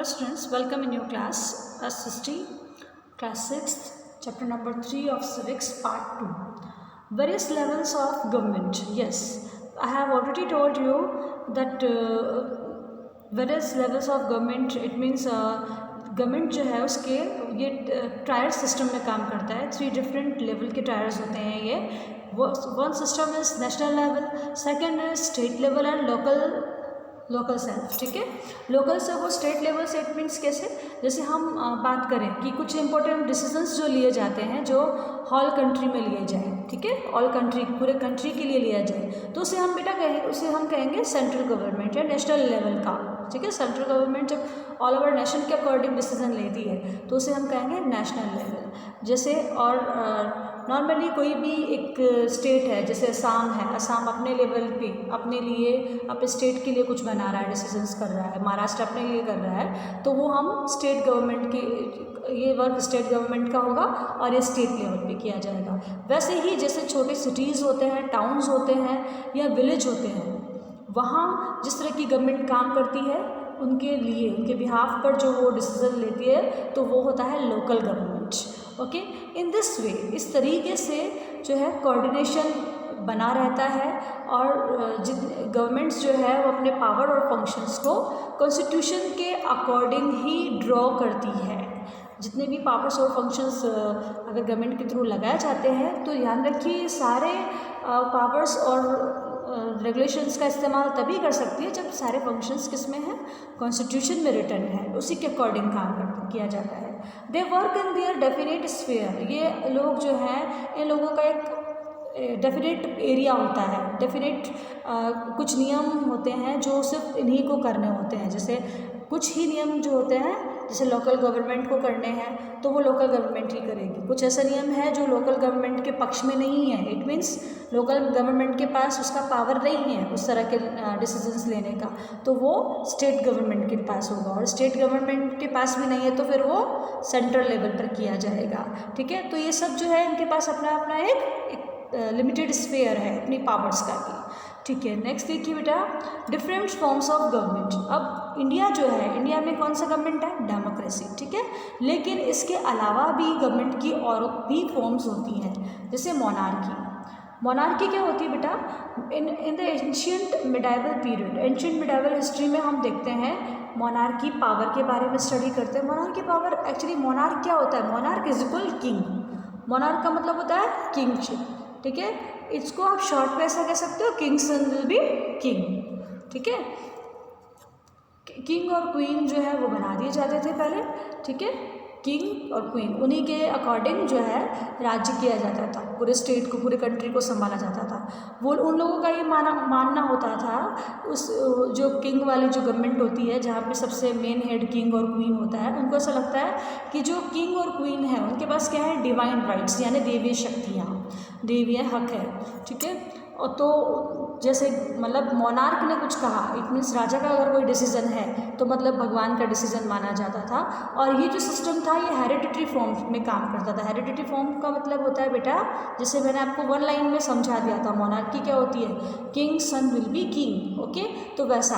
Hello students, welcome in your class history, class 6th, chapter number 3 of civics, part 2. Various levels of government. Yes, I have already told you that various levels of government, it means government जो है उसके ये tier system में काम करता है. 3 different level के tyres होते हैं ये. One system is national level, second is state level and local self. ठीक है, लोकल से वो स्टेट लेवल से इट मीन्स कैसे, जैसे हम बात करें कि कुछ इंपॉर्टेंट डिसीजंस जो लिए जाते हैं जो होल कंट्री में लिए जाए. ठीक है, ऑल कंट्री, पूरे कंट्री के लिए लिया जाए तो उसे हम उसे हम कहेंगे सेंट्रल गवर्नमेंट या नेशनल लेवल का. ठीक है, सेंट्रल गवर्नमेंट जब ऑल ओवर नेशन के अकॉर्डिंग डिसीजन लेती है तो उसे हम कहेंगे नेशनल लेवल. जैसे और नॉर्मली कोई भी एक स्टेट है, जैसे असम है, असम अपने लेवल पे अपने लिए अपने स्टेट के लिए कुछ बना रहा है, डिसीजंस कर रहा है. महाराष्ट्र अपने लिए कर रहा है तो वो हम स्टेट गवर्नमेंट के, ये वर्क स्टेट गवर्नमेंट का होगा और ये स्टेट लेवल पे किया जाएगा. वैसे ही जैसे छोटे सिटीज़ होते हैं, टाउन्स होते हैं या विलेज होते हैं, वहाँ जिस तरह की गवर्नमेंट काम करती है उनके लिए, उनके बिहाफ पर जो वो डिसीजन लेती है तो वो होता है local government. Okay, in this way, इस तरीके से जो है कोऑर्डिनेशन बना रहता है और गवर्नमेंट्स जो है वो अपने पावर और फंक्शंस को कॉन्स्टिट्यूशन के अकॉर्डिंग ही ड्रॉ करती है. जितने भी पावर्स और फंक्शंस अगर गवर्नमेंट के थ्रू लगाए जाते हैं तो ध्यान रखिए सारे पावर्स और रेगुलेशंस का इस्तेमाल तभी कर सकती है जब सारे फंक्शंस किस में हैं, कॉन्स्टिट्यूशन में रिटर्न है, उसी के अकॉर्डिंग काम किया जाता है. They work in their definite sphere. ये लोग जो हैं, इन लोगों का एक डेफिनेट एरिया होता है, डेफिनेट कुछ नियम होते हैं जो सिर्फ इन्हीं को करने होते हैं. जैसे कुछ ही नियम जो होते हैं, जैसे लोकल गवर्नमेंट को करने हैं तो वो लोकल गवर्नमेंट ही करेगी. कुछ ऐसा नियम है जो लोकल गवर्नमेंट के पक्ष में नहीं है, इट मीन्स लोकल गवर्नमेंट के पास उसका पावर नहीं है उस तरह के डिसीजंस लेने का, तो वो स्टेट गवर्नमेंट के पास होगा. और स्टेट गवर्नमेंट के पास भी नहीं है तो फिर वो सेंट्रल लेवल पर किया जाएगा. ठीक है, तो ये सब जो है इनके पास अपना अपना एक लिमिटेड स्फीयर है अपनी पावर्स का भी. ठीक है, नेक्स्ट देखिए बेटा, डिफरेंट फॉर्म्स ऑफ गवर्नमेंट. अब इंडिया जो है, इंडिया में कौन सा गवर्नमेंट है, डेमोक्रेसी. ठीक है, लेकिन इसके अलावा भी गवर्नमेंट की और भी फॉर्म्स होती हैं, जैसे मोनार्की. मोनार्की क्या होती है बेटा, in the ancient medieval period, ancient medieval history में हम देखते हैं मोनार्की पावर के बारे में स्टडी करते हैं. मोनार्की पावर, एक्चुअली मोनार्क क्या होता है, monarch is equal king. Monarch का मतलब होता है किंगशिप. ठीक है, इसको आप शॉर्ट में ऐसा कह सकते हो, king son will be king. ठीक है, किंग और क्वीन जो है वो बना दिए जाते थे पहले. ठीक है, किंग और क्वीन उन्हीं के अकॉर्डिंग जो है राज्य किया जाता था, पूरे स्टेट को, पूरे कंट्री को संभाला जाता था. वो उन लोगों का ये मानना होता था, उस जो किंग वाली जो गवर्नमेंट होती है जहाँ पे सबसे मेन हेड किंग और क्वीन होता है, उनको ऐसा लगता है कि जो किंग और क्वीन है उनके पास क्या है, डिवाइन राइट्स, यानी देवीय शक्तियाँ, देवीय हक है. ठीक है, और तो जैसे मतलब मोनार्क ने कुछ कहा, इट मीन्स राजा का अगर कोई डिसीजन है तो मतलब भगवान का डिसीजन माना जाता था. और ये जो सिस्टम था ये हेरिडिटरी फॉर्म में काम करता था. हेरिडिटरी फॉर्म का मतलब होता है बेटा, जैसे मैंने आपको वन लाइन में समझा दिया था, मोनार्की क्या होती है, king son will be king. Okay, तो वैसा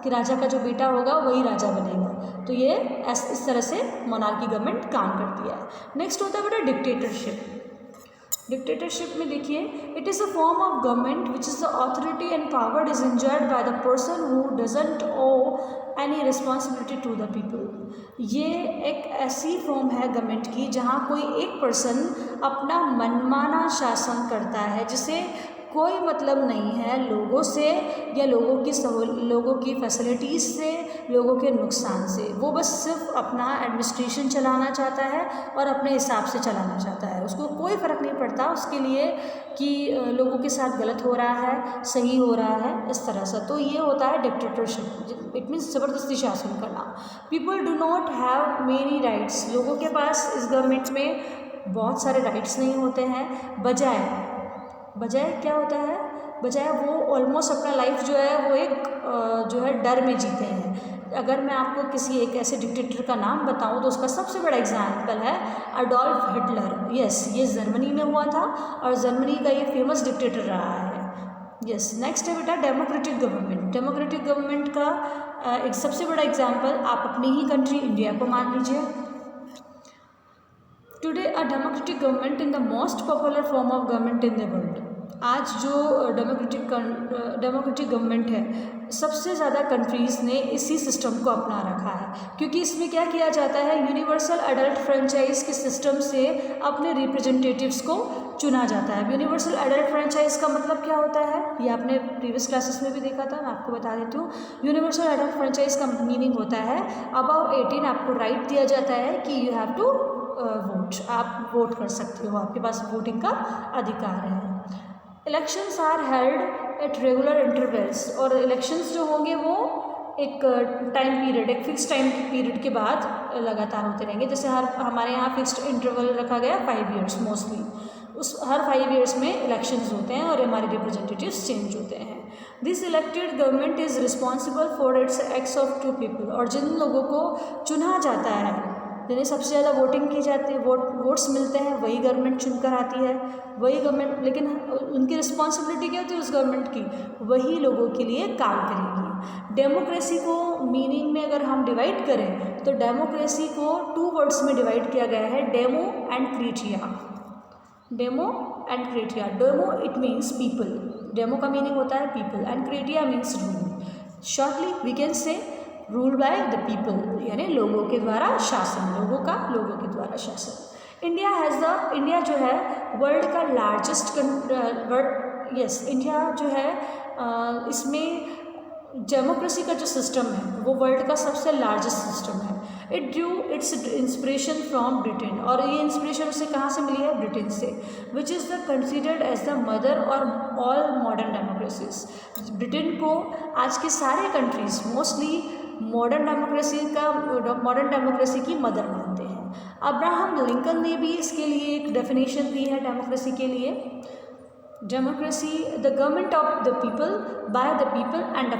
कि राजा का जो बेटा होगा वही राजा बनेगा. तो ये इस तरह से मोनार्की गवर्नमेंट काम करती है. नेक्स्ट होता है बेटा डिक्टेटरशिप. डिक्टेटरशिप में देखिए, it is a form of government which is the authority and power is enjoyed by the person who doesn't owe any responsibility to the people. ये एक ऐसी फॉर्म है गवर्नमेंट की जहाँ कोई एक पर्सन अपना मनमाना शासन करता है, जिसे कोई मतलब नहीं है लोगों से या लोगों की फैसिलिटीज़ से, लोगों के नुकसान से. वो बस सिर्फ अपना एडमिनिस्ट्रेशन चलाना चाहता है और अपने हिसाब से चलाना चाहता है. उसको कोई फ़र्क नहीं पड़ता उसके लिए कि लोगों के साथ गलत हो रहा है, सही हो रहा है, इस तरह से. तो ये होता है डिक्टेटरशिप, इट मीन्स ज़बरदस्ती शासन करना. People do not have many rights. लोगों के पास इस गवर्नमेंट में बहुत सारे राइट्स नहीं होते हैं. बजाय क्या होता है, बजाय वो ऑलमोस्ट अपना लाइफ जो है वो एक जो है डर में जीते हैं. अगर मैं आपको किसी एक ऐसे डिक्टेटर का नाम बताऊं तो उसका सबसे बड़ा एग्जाम्पल है अडोल्फ हिटलर. यस, ये जर्मनी में हुआ था और जर्मनी का ये फेमस डिक्टेटर रहा है. यस, नेक्स्ट है बेटा डेमोक्रेटिक गवर्नमेंट। डेमोक्रेटिक गवर्नमेंट का एक सबसे बड़ा एग्जाम्पल आप अपनी ही कंट्री इंडिया को मान लीजिए। Today a democratic government in the most popular form of government in the world. आज जो डेमोक्रेटिक गवर्नमेंट है, सबसे ज़्यादा कंट्रीज़ ने इसी सिस्टम को अपना रखा है, क्योंकि इसमें क्या किया जाता है, यूनिवर्सल एडल्ट फ्रेंचाइज के सिस्टम से अपने रिप्रेजेंटेटिव्स को चुना जाता है। यूनिवर्सल एडल्ट फ्रेंचाइज का मतलब क्या होता है, ये आपने प्रीवियस क्लासेस में भी देखा था, मैं आपको बता देती हूँ। यूनिवर्सल एडल्ट फ्रेंचाइज का मीनिंग होता है अबव 18 आपको राइट दिया जाता है कि यू हैव टू वोट, आप वोट कर सकते हो, आपके पास वोटिंग का अधिकार है। Elections are held at regular intervals, और इलेक्शंस जो होंगे वो एक टाइम पीरियड, एक फिक्स टाइम पीरियड के बाद लगातार होते रहेंगे। जैसे हमारे यहाँ फिक्स्ड इंटरवल रखा गया 5 ईयर्स मोस्टली, उस हर 5 ईयर्स में इलेक्शंस होते हैं और हमारे रिप्रेजेंटेटिव्स चेंज होते हैं। This elected government is responsible for its acts of to people, और जिन लोगों को चुना जाता है, जिन्हें सबसे ज़्यादा वोटिंग की जाती है, वोट्स मिलते हैं, वही गवर्नमेंट चुनकर आती है, वही गवर्नमेंट, लेकिन उनकी रिस्पॉन्सिबिलिटी क्या होती है उस गवर्नमेंट की, वही लोगों के लिए काम करेगी। डेमोक्रेसी को मीनिंग में अगर हम डिवाइड करें तो डेमोक्रेसी को 2 वर्ड्स में डिवाइड किया गया है, demo and kratia. Demo and kratia. Demo it means people, demo का मीनिंग होता है people, and kratia means rule. Shortly we can say rule by the people, यानी लोगों के द्वारा शासन, लोगों के द्वारा शासन। इंडिया जो है वर्ल्ड का लार्जेस्ट इंडिया जो है इसमें डेमोक्रेसी का जो सिस्टम है वो वर्ल्ड का सबसे लार्जेस्ट सिस्टम है। It due it's inspiration from Britain, और ये इंस्पिरेशन उसे कहाँ से मिली है, ब्रिटेन से, which is the considered as the mother और ऑल मॉडर्न डेमोक्रेसीज। ब्रिटेन को आज के सारे कंट्रीज मोस्टली मॉडर्न डेमोक्रेसी की मदर मानते हैं। अब्राहम लिंकन ने भी इसके लिए एक डेफिनेशन दी है डेमोक्रेसी के लिए। Democracy the government of the people, bye the people and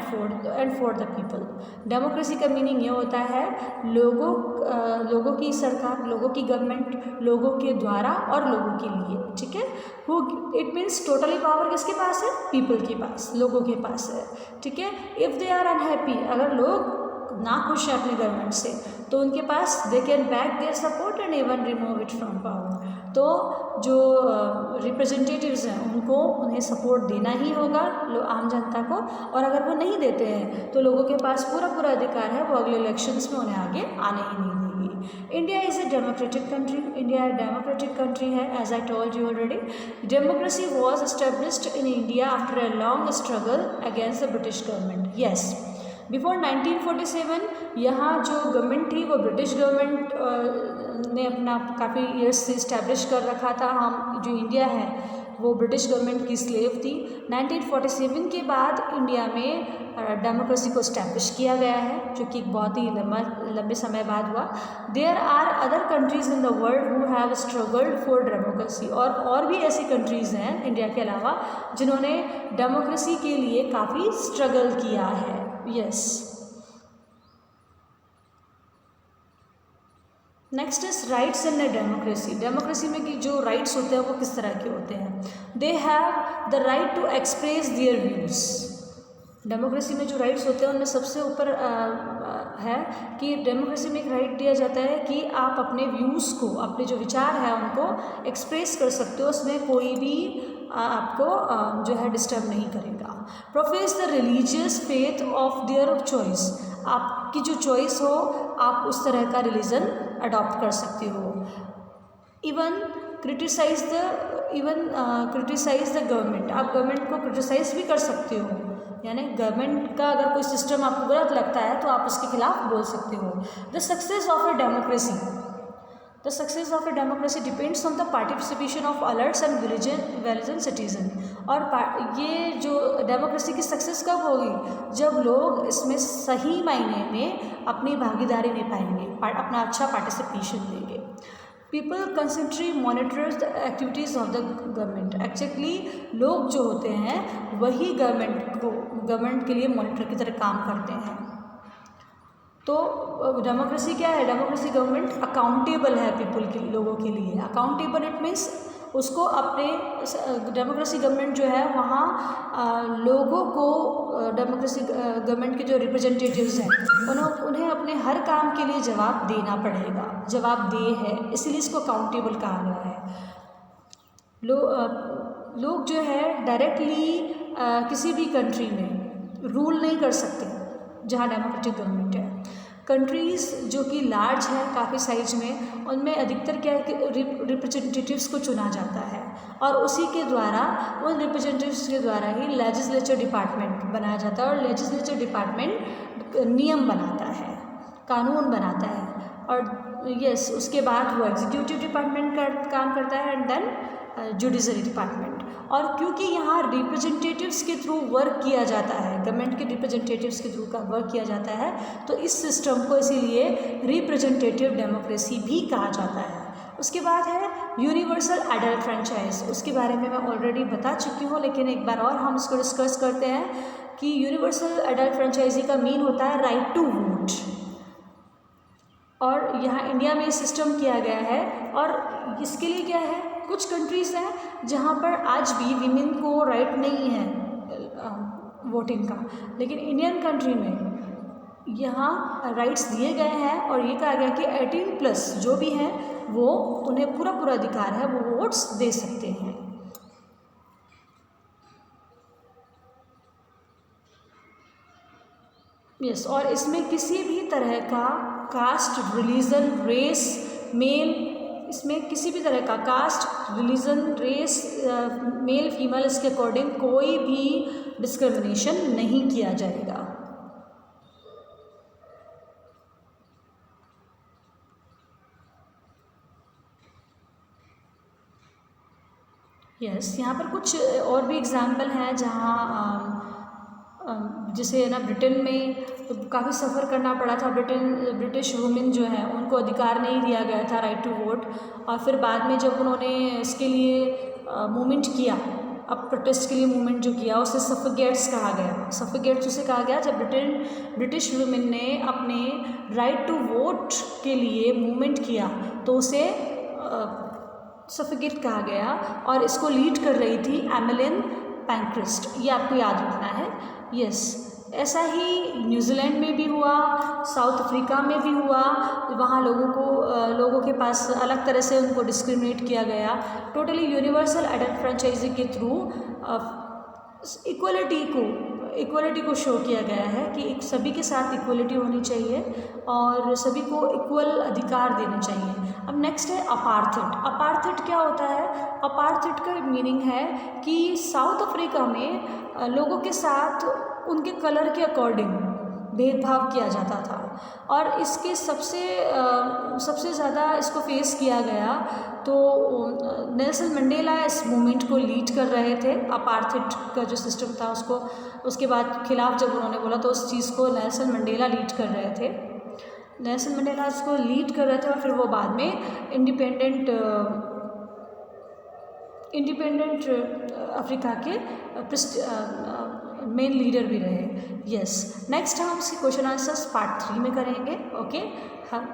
for the people. Democracy का मीनिंग ये होता है लोगों की सरकार, लोगों की गवर्नमेंट, लोगों के द्वारा और लोगों के लिए, ठीक है। इट मीन्स टोटली पावर किसके पास है, पीपल के पास, लोगों के पास है, ठीक है। इफ़ दे आर अनहैप्पी, अगर लोग ना खुश है अपने गवर्नमेंट से, तो उनके पास they can back their support and even remove it from power. तो जो रिप्रेजेंटेटिव्स हैं उन्हें सपोर्ट देना ही होगा आम जनता को, और अगर वो नहीं देते हैं तो लोगों के पास पूरा अधिकार है, वो अगले इलेक्शंस में उन्हें आगे आने ही नहीं देंगी। India is a democratic country, India एक डेमोक्रेटिक कंट्री है, as I told you already. Democracy was established in India after a long struggle against the British government. Yes, before 1947 यहाँ जो गवर्नमेंट थी वो ब्रिटिश गवर्नमेंट ने अपना काफ़ी years से इस्टेब्लिश कर रखा था। हम जो इंडिया है वो ब्रिटिश गवर्नमेंट की स्लेव थी। 1947 के बाद इंडिया में डेमोक्रेसी को इस्टेब्लिश किया गया है, जो कि एक बहुत ही लंबे समय बाद हुआ। There are other countries in the world who have struggled for democracy, और भी ऐसी कंट्रीज़ हैं इंडिया के अलावा जिन्होंने डेमोक्रेसी के लिए काफ़ी स्ट्रगल किया है। Yes, next is rights in the democracy. Democracy में कि जो राइट्स होते हैं वो किस तरह के होते हैं। They have the right to express their views. Democracy में जो राइट्स होते हैं उनमें सबसे ऊपर है कि डेमोक्रेसी में एक राइट दिया जाता है कि आप अपने व्यूज़ को, अपने जो विचार है उनको एक्सप्रेस कर सकते हो, उसमें कोई भी आपको जो है डिस्टर्ब नहीं करेगा। Profess the religious faith of their choice. आपकी जो चॉइस हो आप उस तरह का रिलीजन अडॉप्ट कर सकते हो। Even criticise the government. आप गवर्नमेंट को क्रिटिसाइज भी कर सकते हो, यानी गवर्नमेंट का अगर कोई सिस्टम आपको गलत लगता है तो आप उसके खिलाफ बोल सकते हो। The success of a democracy. The success of a democracy depends on the participation of alerts and विलेजन सिटीजन। और ये जो डेमोक्रेसी की सक्सेस कब होगी, जब लोग इसमें सही मायने में अपनी भागीदारी निभाएंगे, अपना अच्छा पार्टिसिपेशन देंगे। People considerably monitors the activities of the government. Actually लोग जो होते हैं वही गवर्नमेंट के लिए मॉनिटर की तरह काम करते हैं। तो डेमोक्रेसी क्या है, डेमोक्रेसी गवर्नमेंट अकाउंटेबल है पीपल के, लोगों के लिए। अकाउंटेबल इट मीन्स उसको अपने डेमोक्रेसी गवर्नमेंट जो है वहाँ लोगों को डेमोक्रेसी गवर्नमेंट के जो रिप्रेजेंटेटिव्स हैं उन्हें अपने हर काम के लिए जवाब देना पड़ेगा, जवाबदेह है, इसीलिए इसको अकाउंटेबल कहा गया है। लोग जो है डायरेक्टली किसी भी कंट्री में रूल नहीं कर सकते जहाँ डेमोक्रेटिक गवर्नमेंट है। कंट्रीज़ जो कि लार्ज है काफ़ी साइज में, उनमें अधिकतर क्या है कि रिप्रेजेंटेटिव्स को चुना जाता है और उसी के द्वारा, उन रिप्रेजेंटेटिव्स के द्वारा ही लेजिस्लेचर डिपार्टमेंट बनाया जाता है और लेजिस्लेचर डिपार्टमेंट नियम बनाता है, कानून बनाता है और यस उसके बाद वो एग्जीक्यूटिव डिपार्टमेंट का काम करता है एंड देन जुडिशरी डिपार्टमेंट। और क्योंकि यहाँ रिप्रेजेंटेटिव्स के थ्रू वर्क किया जाता है, गवर्नमेंट के रिप्रेजेंटेटिव्स के थ्रू का वर्क किया जाता है, तो इस सिस्टम को इसीलिए रिप्रेजेंटेटिव डेमोक्रेसी भी कहा जाता है। उसके बाद है यूनिवर्सल एडल्ट फ्रेंचाइज, उसके बारे में मैं ऑलरेडी बता चुकी हूँ, लेकिन एक बार और हम इसको डिस्कस करते हैं कि यूनिवर्सल एडल्ट फ्रेंचाइजी का मीन होता है राइट टू वोट, और यहाँ इंडिया में सिस्टम किया गया है। और इसके लिए क्या है, कुछ कंट्रीज़ हैं जहाँ पर आज भी वीमेन को राइट नहीं है वोटिंग का, लेकिन इंडियन कंट्री में यहाँ राइट्स दिए गए हैं और ये कहा गया कि 18+ जो भी हैं वो उन्हें पूरा अधिकार है, वो वोट्स दे सकते हैं। यस, और इसमें किसी भी तरह का कास्ट, रिलीजन, रेस, मेल, इसमें किसी भी तरह का caste, religion, race, male female इसके अकॉर्डिंग कोई भी डिस्क्रिमिनेशन नहीं किया जाएगा। यस, यहाँ पर कुछ और भी एग्जाम्पल हैं जहाँ जैसे ना ब्रिटेन में काफ़ी सफ़र करना पड़ा था, ब्रिटिश वुमेन जो है उनको अधिकार नहीं दिया गया था राइट टू वोट, और फिर बाद में जब उन्होंने इसके लिए मूवमेंट किया, अब प्रोटेस्ट के लिए मूवमेंट जो किया उसे सफेगेट्स कहा गया। सफेगेट्स उसे कहा गया जब ब्रिटिश वुमेन ने अपने राइट टू वोट के लिए मूवमेंट किया तो उसे सफेगेट कहा गया, और इसको लीड कर रही थी एमिलियन पैंक्रिस्ट, ये आपको याद रखना है। यस, ऐसा ही न्यूजीलैंड में भी हुआ, साउथ अफ्रीका में भी हुआ, वहाँ लोगों के पास अलग तरह से उनको डिस्क्रिमिनेट किया गया। टोटली यूनिवर्सल एडल्ट फ्रेंचाइजी के थ्रू इक्वलिटी को शो किया गया है कि सभी के साथ इक्वलिटी होनी चाहिए और सभी को इक्वल अधिकार देने चाहिए। अब नेक्स्ट है अपार्थाइड। अपार्थाइड क्या होता है? अपार्थाइड का मीनिंग है कि साउथ अफ्रीका में लोगों के साथ उनके कलर के अकॉर्डिंग भेदभाव किया जाता था, और इसके सबसे ज़्यादा इसको फेस किया गया तो नेल्सन मंडेला इस मूवमेंट को लीड कर रहे थे। अपार्थाइड का जो सिस्टम था उसके बाद खिलाफ जब उन्होंने बोला तो उस चीज़ को नेल्सन मंडेला लीड कर रहे थे। नेल्सन मंडेला इसको लीड कर रहे थे और फिर वो बाद में इंडिपेंडेंट अफ्रीका के मेन लीडर भी रहे। यस, नेक्स्ट हम इसके क्वेश्चन आंसर्स पार्ट 3 में करेंगे। ओके, हम